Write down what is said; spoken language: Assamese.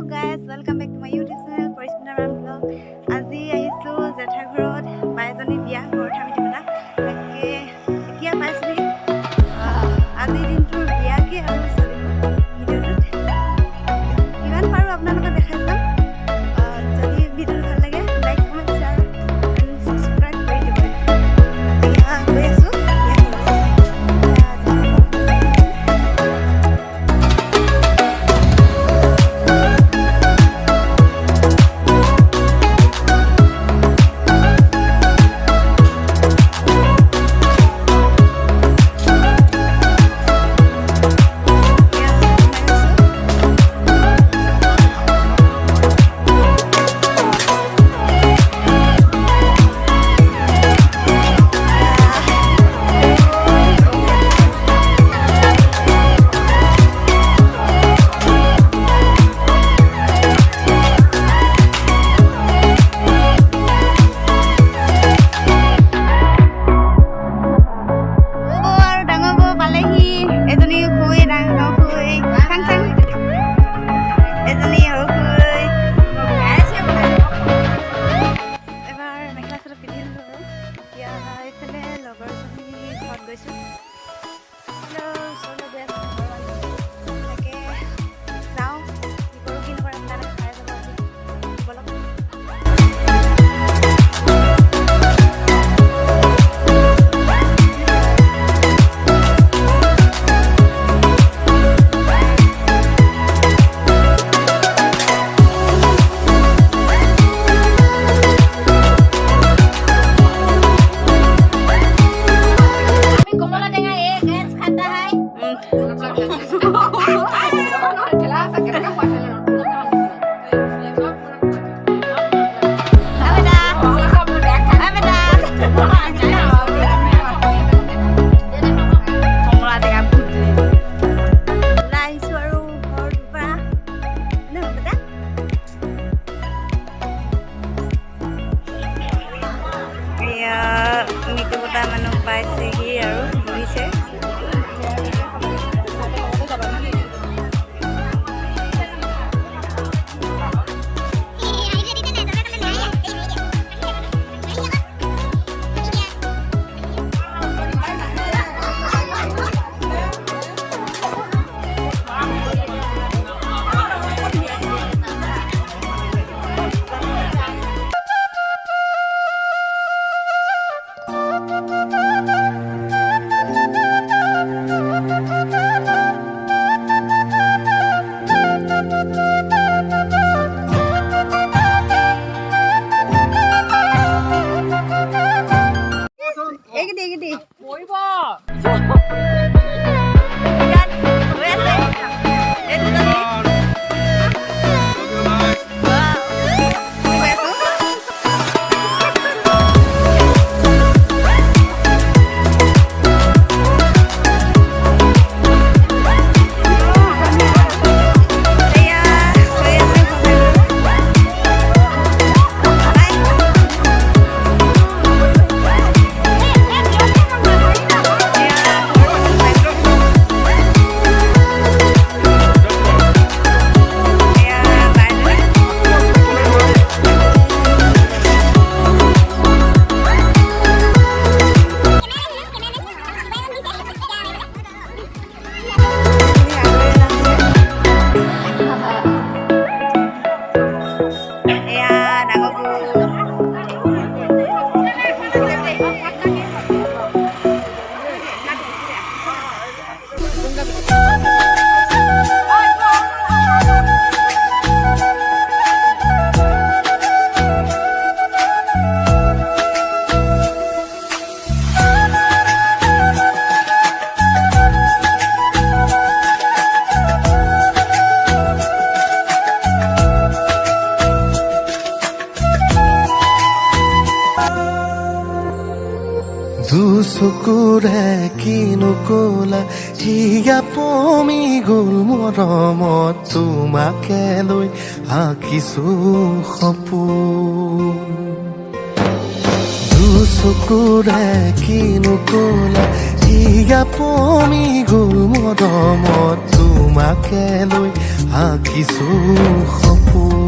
guys, welcome back to my YouTube channel Parismitaram vlog. আজি আহিছো জেঠাৰ ঘৰত বাইজনী বিয়া ghortuha mitupota তাকে এতিয়া পাইছো আজি দিনটোৰ বিয়া কি আৰু ভিডিঅ'টোত কিমান পাৰো আপোনালোকক দেখাই যাম যদি ভিডিঅ'টো ভাল লাগে like comment share and subscribe কৰি দিব এতিয়া গৈ আছো mitupota মানুহ পাইছেহি আৰু বহিছে Gede. Boy ba? Ikan, biasa. Itu tadi. দুচকুৰে কিনো কলা হিয়া পমি গ'ল মৰমত তোমাকে লৈ আঁকিছো সপোন দুচকুৰে কিনো কলা হিয়া পমি গ'ল মৰমত তোমাকে লৈ আঁকিছো সপোন ফুল